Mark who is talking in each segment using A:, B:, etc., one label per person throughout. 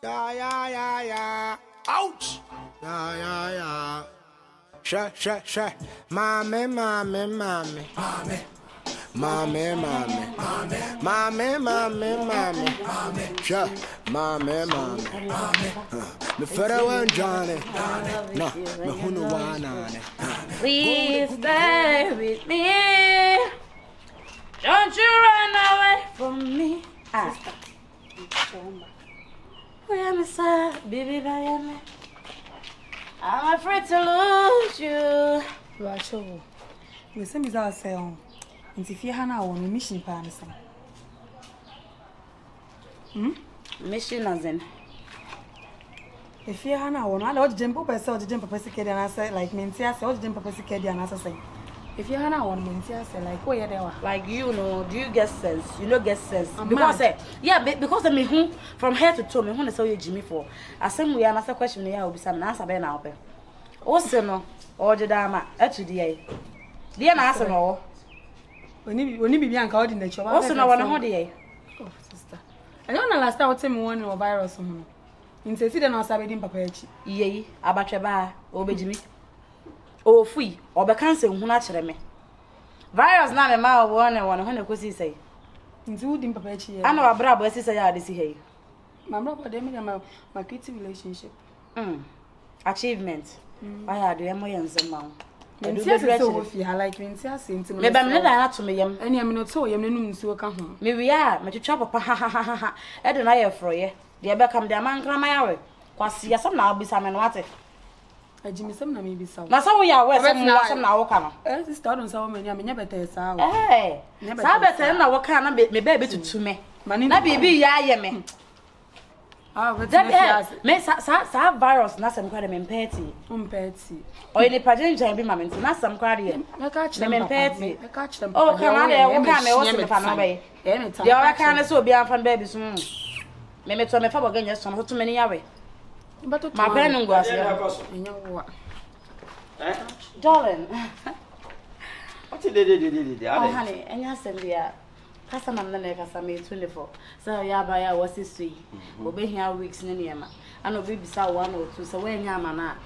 A: Yeah. Ouch. Yeah. Sure. Mommy. Sure. Mommy. Me further one Johnny. No, me who no one on it.
B: Please stay with me. Don't you run away from me. Where am I, sir? Baby, I'm afraid to lose you.
C: You are sure. We send me ourselves. And if you have now on mission plan,
B: Mission as in.
C: If you have now on, I don't jump up. I saw the jump up. I said, like, Mentia, I was jump up. I said, if you have now on Mentia, like, where they were.
B: Like, you know, do you get sense? You know, get sense. Because, because of me, who from head to toe, me, who I saw you, Jimmy, for. I said, we answer question, there will be some answer by now. Also, no, or the dama, actually, dear answer, no.
C: When you be Bianca in the show,
B: also, no one hold ye.
C: Oh, sister. I don't know last time what time one or virus. In the city, no Sabbath Papachi.
B: Yea, about your bar, obey Jimmy. Oh, free, or be cancel who naturally me. Virus now a mile 1 could say.
C: Into Dim Papachi.
B: I know a brother, sister, I see here.
C: My brother, they made my pretty relationship.
B: Achievement. I had the emotions among.
C: Mentia so if you like Mentia since
B: maybe I'm never to me,
C: and I'm not so young to come home.
B: Maybe I met you chop up. I don't know for you. The ever come the man cram my hour. Quasi, yes, I'm now be some and what if
C: I Jimmy some maybe so.
B: Now, so we are where some now come.
C: This start on so many, I mean, never tell sound.
B: Eh, Sabbath, now what can I be baby to me? Money, not be ya me.
C: Ah, but
B: me sa virus na some kwade me petty.
C: Petty.
B: O ni pajen jan bi ma me na some kwade.
C: Me catch them.
B: Petty.
C: Me catch them.
B: Oh, come on there. What can me was me fa no be. The other kind so be am fan baby so. Me to me fa boga nya so to me ni yawe.
C: But
B: my pen ngo ase. Darling.
D: What did
B: Oh honey, enya sembia. Kasa na nne kasa me 24 so ya ba ya wasi sui obe hia weeks ne niema ana obi bisa 1 or 2 so we nya ama na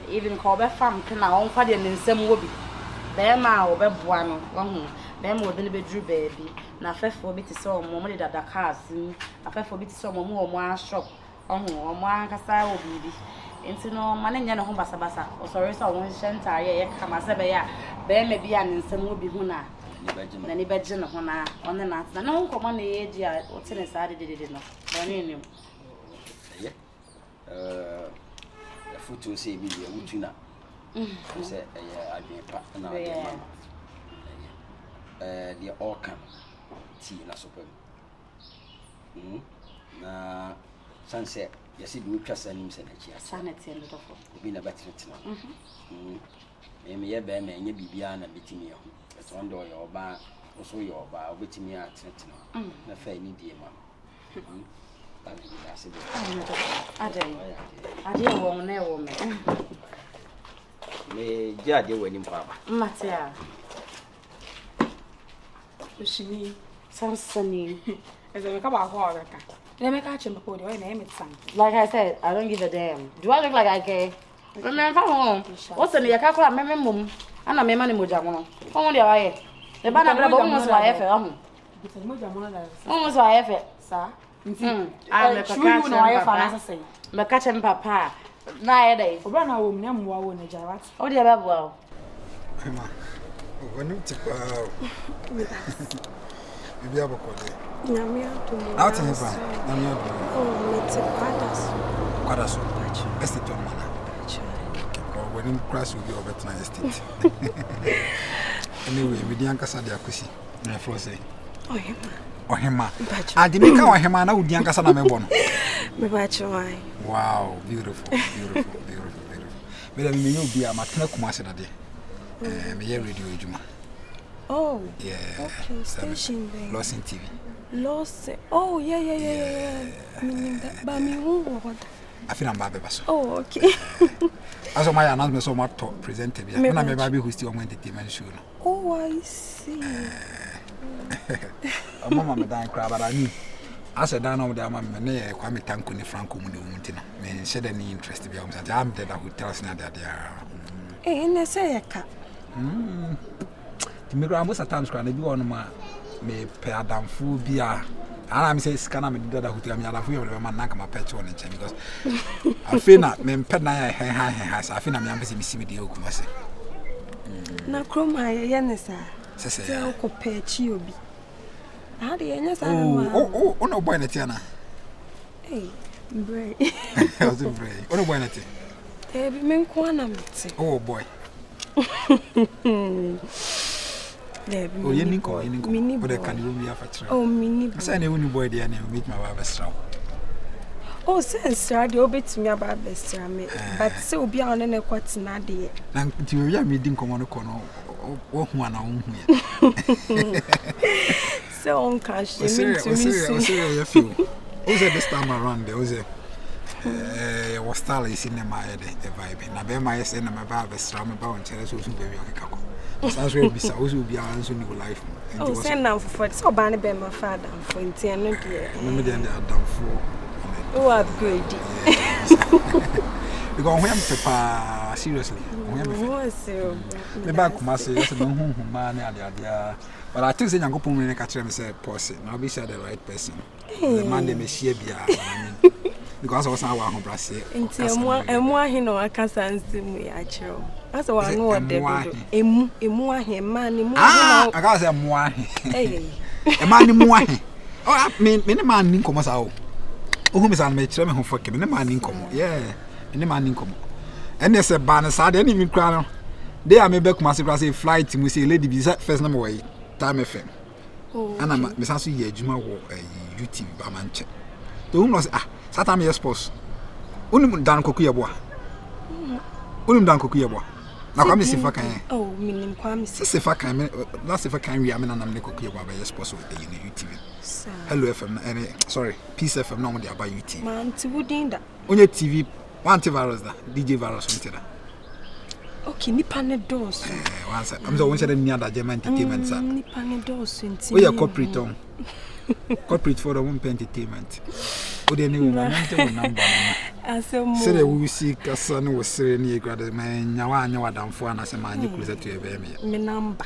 B: even ko be fam ke na on kwa de nsem wo bi be ma obe boa no wo be ma ode ne be dru baby na fefo bi ti so mo de dada cars na fefo bi ti so mo a shop mo an kasa wo bibi enti no ma ne nya ne ho basa o sorry so won shenta ye kama se be ya be ma bi an nsem wo bi hu na na ni beje no na one na na no nkomo na ye di a o tene sa de no boni ni
D: the photo say bi ye wutuna say adwen pa na the all can tea na so pem na sunset yesi bi wutwa sanim se na chia
B: sanete ndo tofo
D: obi na batretina me ye be me nya bibia na betimi ho so ndo yo ba so yo ba obetimi atretina na fa ni die ma
B: ade wo na wo
D: me jade wani mpaba
B: matia
C: Oshini
B: sansani
C: as I come back all that. Let me catch him before the way name it sang.
B: like I said I don't give a damn. Do I look like I care? Remember home what's in the kakula meme mum ana me mani moja mono won dia wa ye e ba na bra bo mo so aye fe ho
C: Moja mono la
B: mo so aye fe
C: sa nti
B: I me
C: true no aye fa na say
B: me catch him papa na aye dai
C: obra na wo me am wa wo na jarat
B: o dia ba bo
A: Emma, when you tip Bibi abokode.
E: Nyame adumo.
A: Out in Eva, Nyame adumo.
E: Oh, me tip
A: Kwadaso. Estate on mana. When you crash will be over to my estate. Anyway, we didn't cast the akusi. My floor say. Oh, Hema. I didn't come Hema now with the Yankasa Namebon. Wow, beautiful. But I mean, you'll be a Matna Kumasa day. Me radio Juma.
E: Oh,
A: yeah.
E: Okay, station
A: Lost in TV.
E: Lost. Oh, yeah. But me what?
A: I feel I'm Babaso.
E: Oh, okay.
A: As my announcement, so much presented. When I'm a baby who's still on entertainment show.
E: Oh, I see.
A: A mama, Madame Crab, but I knew.
F: I said, I know that I'm a Kwame Tanko ni Franco Muntina. Me said any interest to be on that. I'm dead who tells me that they are.
E: Eh, say a cat.
F: To me, I was at times crying. You on my me pay a damn fool beer. And I'm saying, scan me the who tell me I feel my neck my petrol and chain because I feel not me pet I feel I'm busy missing the Okumasi.
E: Na chrome high, Yanessa.
F: Say,
E: I'll compare Chiobi. How do you know?
F: Oh, no, boy, Natiana.
E: Hey, Bray.
F: I was in Bray. Oh, no, boy, Nati.
E: There be men quantum.
F: Oh, boy.
E: There be
F: oh, you Ninko, but I can't be after.
E: Oh, mini.
F: I say, only boy, dear, and meet my barber's straw.
E: Oh, since the obit to me about best, but so be on any what's not there.
F: And to your meeting, come on the corner. Oh, one on
E: So on cash, you mean to me,
F: who's at this time around? There was a was style is in my head, the vibe. Now, my S and my barber strum about and tell us who's very on the couple. As will be so, will be our new life.
E: Oh, send now for so Barney by my father for intended.
F: Remember, then they are done for.
E: Oh, I'm good.
F: Because when Papa, seriously, me back Kumasi, yes, no man, but I think the young woman in catch him say, "Posse, now be sure the right person." The man they may share because I was our home brassy.
E: And more he know I can't stand me actually. That's why I know what they do. More him, man,
F: I got a moi. A man, moi. Oh, I mean, many man in Comasao. Whom is on my chairman who fuck him in a man income. Yeah, in a man income. And there's a banner side, and even crown. They are maybe Kumasi flight, we say, Lady Bizet first number way, Time FM. And I'm Miss Ansu Juma or a UTV by Manche. The woman was Satam your spouse. Unum Dan Cocuya. Unum Dan Cocuya. Now come see if I can.
E: Oh, meaning Kwame.
F: If I can, that's if I can, we are men and I'm Cocuya by your spouse with the UTV. Hello FM, sorry, Peace FM, no one about UTV.
E: Man, to woodin that.
F: On your TV, antivirus, DJ virus,
E: okay, Nipane doors.
F: Once I'm the one said near that German entertainment.
E: Nipane doors.
F: We are corporate on corporate for the one entertainment. Would they knew number?
E: As
F: a we see a son was seriously graduate man, Yawan, down for an as a man, you closer to a baby.
E: Me number.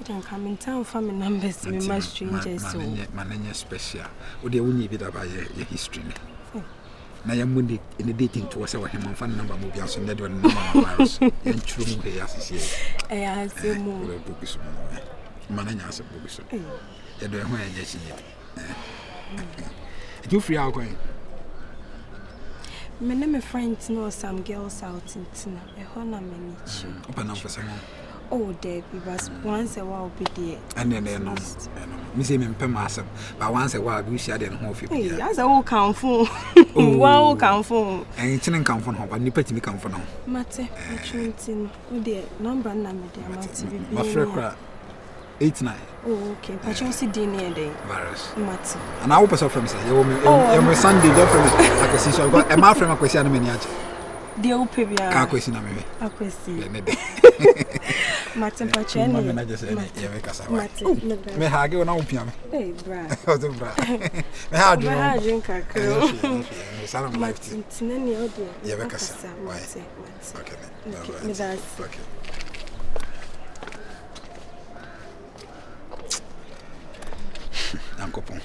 E: Don't come in town for me numbers, me much strangers. So,
F: my special. Would they only be about your history? Now, I'm in the dating to us, our him on phone number movie, and so that one virus. And true, they associate.
E: I say more.
F: Books, Manana, books. You don't want to just you free out going.
E: My name is friends know some girls out in Tina, a honor many.
F: Open up for someone.
E: Oh, Debbie, but once a while be there.
F: And then they're not. Miss him in Pemasam, but once a while we share the whole fee.
E: That's a whole count for. Wow, count for.
F: And it's an income from home, but you put me come for now.
E: Mate, Trinity, oh dear, number,
F: my friend, 89.
E: Oh, okay, but you see dinner day.
F: Virus.
E: Mate.
F: And I hope I saw from say, you're Sunday, different. I can see, so I got a man from a question miniature.
E: The old baby,
F: I question me.
E: I question. Martin Pachen,
F: I just said, yeah, may I go on opium?
E: Hey, Brad.
F: May I
E: drink a
F: crew? Some life.
E: Yeah,
F: because okay. Uncle Pong.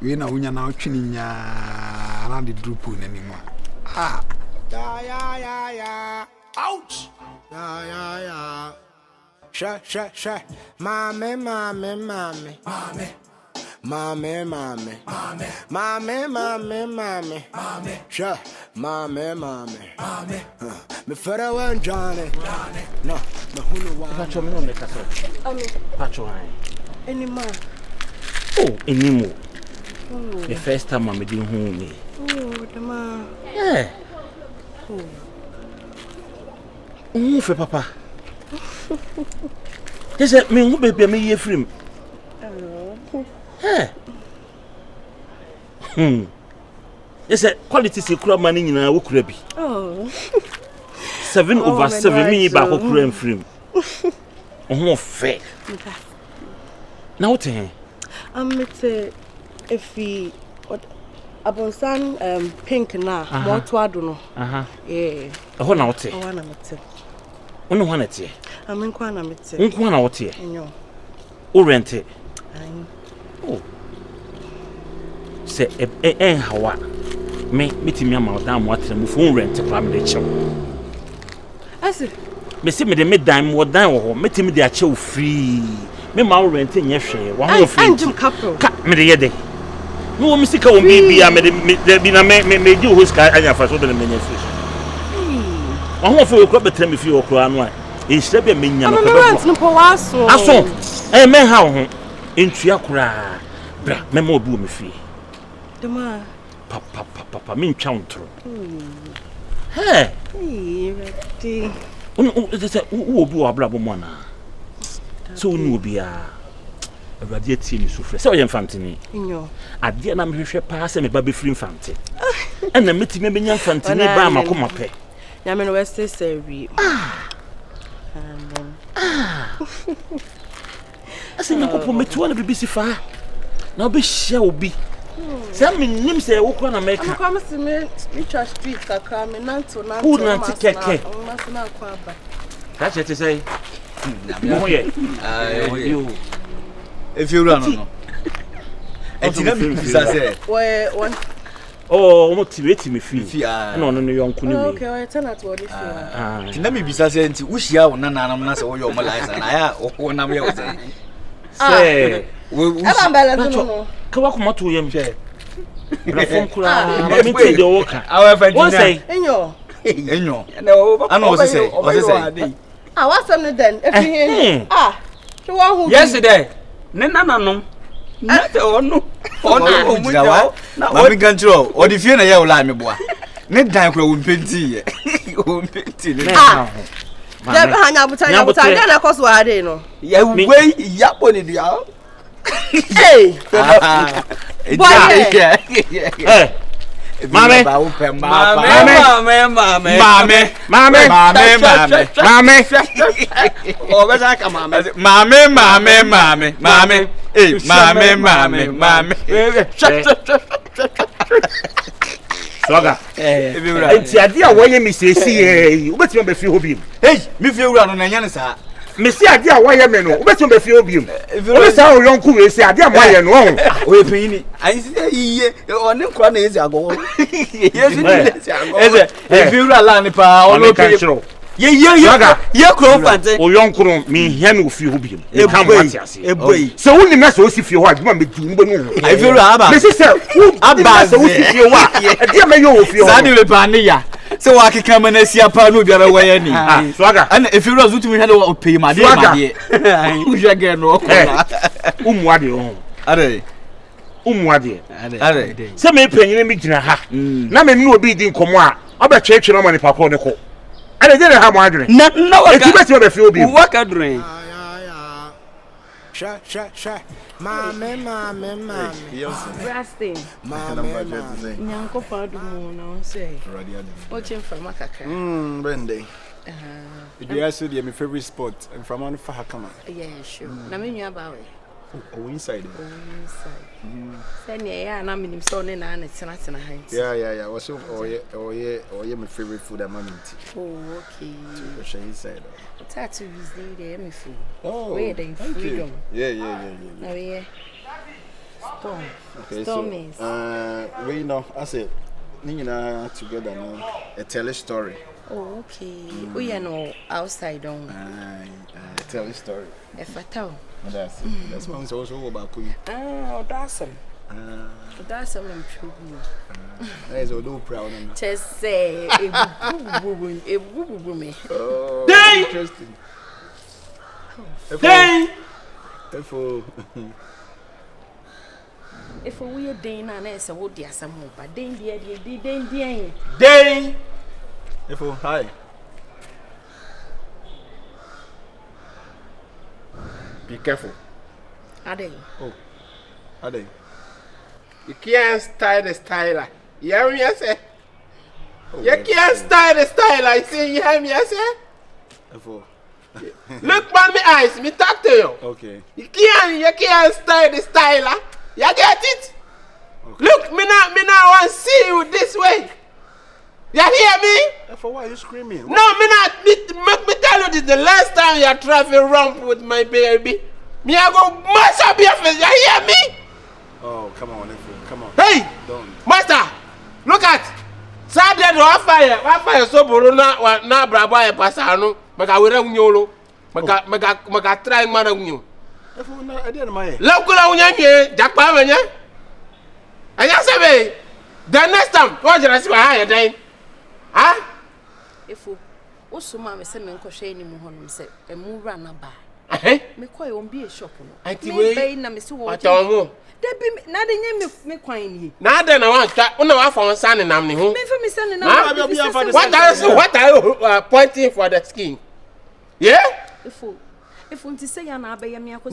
F: We know when you're now tuning around the droop anymore. Ah. Yeah. Ouch! Yeah. Sure. Mommy. Sure. Mommy. Me further one Johnny. No, who know why?
G: Pacho me no make us up. Pacho I.
E: Anymore.
G: Oh, anymore. The first time I'm doing home.
E: Oh, the man.
G: Yeah. Oh, for papa. Yes, me who baby me here frame. Yeah. Yes, quality secure money in our crabby.
E: Oh.
G: 7/7 me back crème frame. Oh, fair. Now what?
E: amete efi abonsan pink na mo to ado no eh
G: ho na wote
E: o na mete
G: ono ho na tie
E: amenkwa na mete
G: nko na wote
E: enyo
G: o rente
E: ai
G: oh se hawa me mitimi ama odan mo atre mu fo rent kwa me de chew
E: asi
G: me se me de me dan mo dan wo ho mitimi de achew free me ma o rent nye hwe wa ho free
E: anjum couple
G: ka me de yede no wo misika wo bibia me de bi na me di ho ska anya fa so de me nya free wa ho fo ko betre me fi o kro anu a enhira bia me nya no ko
E: rent no po waso
G: aso me ha wo ho entua kura bra me ma obi wo me fi
E: dema
G: papa me ntwa ntro he
E: ready
G: se wo obi wo abra bo mo na so unu obi a awurade atie mi sufre se o ye mfantini
E: enyo
G: ade na me hwehwe pa se me ba be free mfante na metime me nya mfantini ba makoma pe
E: nyame no wese servi amen
G: ase nyakopo metu na bibisi fa na obi hia obi se me nim se wo kro na meka
E: I'm coming to me spiritual street kakra me nanto
G: who nanti keke
E: masina kwa ba
G: ka che te say mo ye you
F: if you run no etina bi bisa say
E: we one
G: oh mo ti me fi
F: ah
G: na ono no yonko ni we
E: okay we turn at what if you
F: etina bi bisa say nti wo hia wo nananam na say wo yo mo license na ya wo nam ye wo say
G: say
F: wo
E: eba mbele no
G: ka wa kuma to yem hwe bra fom kura ma me ti de wo ka
F: awa fa
G: wo say
F: enyo na wo ano wo say
E: what's on then if you so one who
D: yesterday ne nananom na te onu
F: omujwa na mi control o di fie na ye wo la me boa ne dan kura wo mpenti ye wo mpenti ne
E: Debe hanya buta na koso ade no
F: ya we ya boni dia
E: hey
G: Mame
D: o be ka mame
G: Soga enti ade a woye mi sesi e obetime be fi hobi
F: hey mi fi ewura no na nya ne sa
G: me si ade a woye me no obetime be fi hobi o sa o yonku we si ade a moye no
F: o ye peyini ayi si iye o ne nkura na ezi agowo yesu ni ezi agowo eze e fi ewura la ni pa o lo pe ye kro fante
G: o yonku no mi hia no fi hobi e kan mo atiase
F: eboi
G: se woni na se o si fi ho aduma me di ngbo no
F: ayi fi ewura aba
G: me si se aba se o si fi ho a ade me yo o fi ho
F: sa ni le pa ni ya se wa keka mana sia pa no biara wa ya ni
G: swaga
F: ana if you result me hade o pay ma de u jage no ko
G: umu ade ho
F: are
G: umu ade
F: are
G: se me panyine mi gina ha na me no obi di nkomo a obetwetwe no mani pako ne ko ana je ne ha mo adwene
D: na wa
G: etu beti be fi obi
D: wa ka dren
A: Sha. Mame.
B: Brasting.
E: nyanko pa do mu na say o chem from akaka
H: Brende. If you ask me, my favorite spot, and from on Fahakama.
E: yeah sure na me nua ba we
H: Oh, inside.
E: say ne ya na minim so ne na na tena hanti
H: Yeah. What's up? Oh, my favorite food at moment.
E: oh okay
H: What's inside?
E: tattoo is there me feel
H: Oh,
E: where the
H: thank
E: freedom
H: you. Yeah.
E: now yeah storm
H: Okay,
E: storm is
H: we know, I said, Nina together now, tell a story.
E: oh okay we are no outside on
H: Tell a story.
E: if I tell
H: That's what I'm also about.
E: that's I'm true
H: That is a little proud.
E: just say a boo me
H: Oh, interesting.
E: if we are day na na say wo dia some but day
H: Hi. Be careful.
E: ade
H: Are they?
I: You can't style the styler. You hear me, I say? You can't style the styler. You see, you hear me, I say? Look by me eyes, me talk to you.
H: Okay.
I: You can't style the styler. You get it? Okay. Look, me now want to see you this way. You hear me?
H: For why are you screaming?
I: No, me make me tell you this the last time you travel around with my baby. Me I go mash up your face. You hear me?
H: Oh, come on, nephew. Come on.
I: Hey,
H: don't.
I: Master, look at. Saturday wa fire so buru na brabo e pasano. Maka were unyolo. Maka try man unyo.
H: Nephew, na ade na my.
I: Lokula unye jakpa menye. Anya sebe. The next time, what you see why then? Ah?
B: Efu, osuma me se me nkohwe ni mu honum se emu wura na ba. Me koy on bi e shop no.
I: Anti we.
B: Me na me se wo.
I: Atonwo.
B: De bi na de nye me kwan ni.
I: Na de na wan twa, una wa fa san nam ni ho.
B: Me fa me san nam.
I: What are you pointing for the skin? Yeah?
B: Efu nti say ya na abeya me akosi.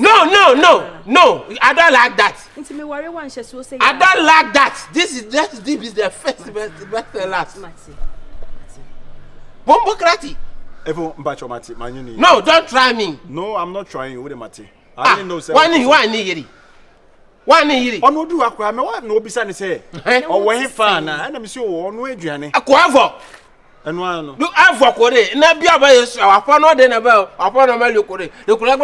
I: No, I don't like that.
B: Nti me worry wan hye so say.
I: I don't like that. This is the first best and last. Bombokrati.
H: Evo mbacho mati manyini.
I: No, don't try me.
H: No, I'm not trying you with the mati. I didn't know say.
I: Why ni yiri?
H: Ono du akwa me wa na obisa ni say. O we he fa na na me say o ono aduane.
I: Akwa
H: Eno ano.
I: Look avo kore na bia ba yesu afa no de na ba afa no ma lekore. Lekore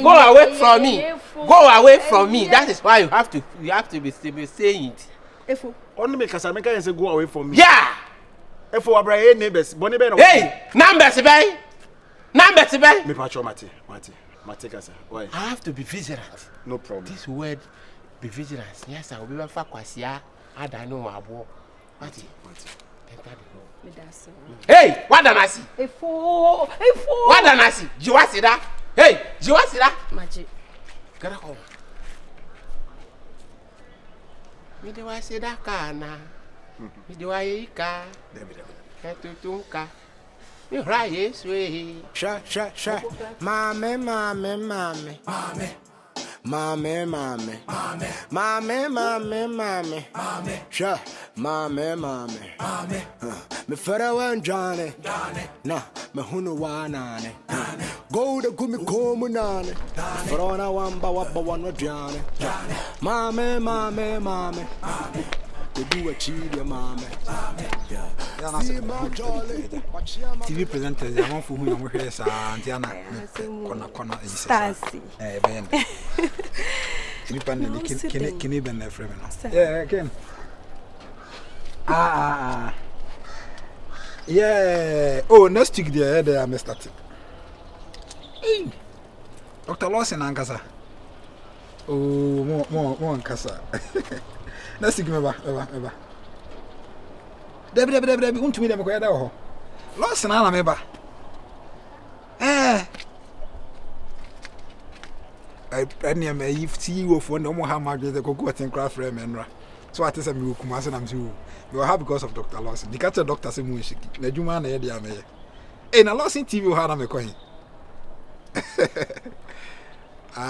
I: go away from me. Go away from me. That is why you have to be saying it.
B: Efo.
H: Ono me kasa me can say go away from me.
I: Yeah.
H: Efo abraye neighbors boni be no.
I: Hey, numbers be. Me
H: pacho mati kasa. Why?
I: I have to be vigilant.
H: No problem.
I: This word be vigilant. Yes, I will be fa kwasia adanu abo. Mati. Hey, what done I see?
B: Efo.
I: What done I see? Jiwasida. Hey, Jiwasida.
B: Magic.
I: Get home. Me de wasida kana. Me de waika. Ketutunka. Me raye swe.
A: Sha. Mame. Sha. Mame. Me fera wan Johnny. Na, me hunu wanane. Go to gumi komu nane. Frona wamba wapa wana Johnny. Mame. We do a chili, mame.
F: TV presenters, I want for whom we're here, Santiana, Kona,
E: Stasi.
F: Ben. Can even their friend? Yeah, again. Yeah. Oh, next week, they are messed up. Dr. Lawson and Casa. Oh, more Casa. Next week, ever. Debbie, won't me them go there. Lawson, I'm ever. I near me if CEO for no more how much the cocoa and craft remember. So I tell them you come as I'm too. You are happy because of Dr. Lawson. The catcher doctor said, the Juman area may. And a Lawson TV had a coin.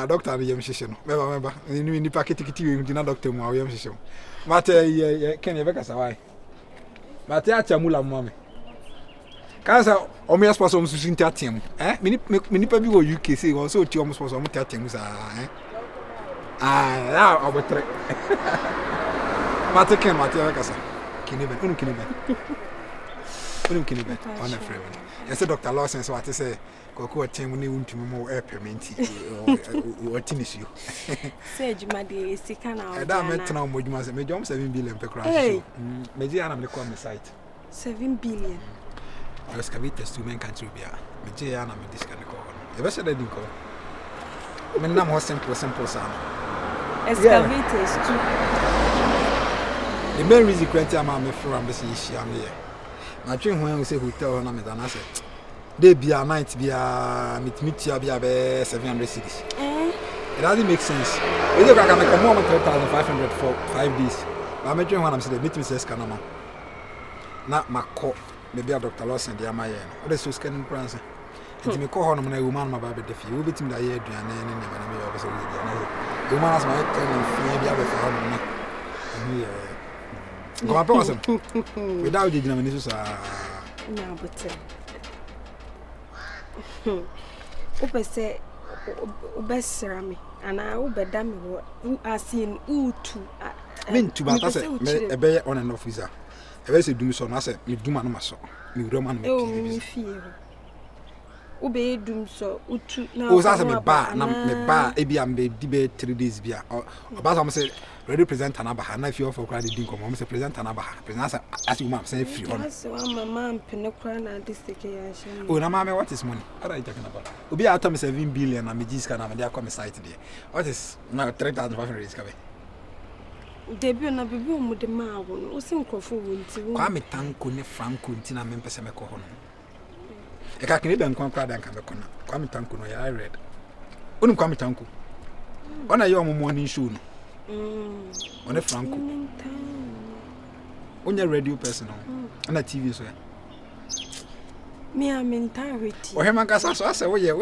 F: Doctor, the Yamshishan. Remember, in the packet TV, did not doctor more Yamshishan. But can you make us away? But that's a mula mommy. Casa, or me as possible to sing that team. Many people UK say also to almost was on that teams. I'll be trick. Mate can Matia Casa. Can you on a friend? Yes, Dr. Lawson, so I say, Cocoa team need to more air permit or tennis you.
E: Say, Jumadi is sick and out.
F: I don't know what you must have made 7 billion per crash. Mediana may come the site
E: 7 billion.
F: Excavators to men country beer. Mediana may this can call. The best I didn't call. I mean, now more simple son.
E: Excavators too.
F: The main reason Quentin Mamma for embassy is here. My dream when we say hotel on Amazon, I said, they be a night be a meet you be 700 cities. It doesn't make sense. We look like I make a more than 3,500 for 5 days. I'm a dream when I'm saying, meet me says Canama. Not my court, maybe a Dr. Lawson, the Amayan. What is so scanning France? And me call on a woman, my baby, the few bit him the year, and then never obviously. The woman has my turn and fear. Go up, awesome. Without the denominations,
E: no, but Upese ubesra me ana ubeda me wo asin utu
F: Mintu ba ta se me ebe on and off visa. Ebe se dum so na se me dum anu maso. Me wura ma no me
E: fie. Ube dum so utu na
F: o sa se me ba ebi am be di be 3 days bia. Oba so say ready present na ba ha na fie of okra di din komo. Me say present na ba ha. Present as you mam say free on.
E: So mama am pene kra na district ya shame.
F: Oh na mama what is money? What are you talking about? Obi out me 7 billion na me jiska na me dey come site there. What is now 3,500 risk away?
E: Debut na bibi omo de ma wo no osi nkrofo wo nti wo
F: kwa metanko ne franco nti na me pese me ko ho no e ka kene dan kwa dan ka me ko na kwa metanko no ya red onu kwa metanko ona ye omo morning show no one franco onya radio person no na tv so ya
E: me am entirety
F: o he man ka so ase we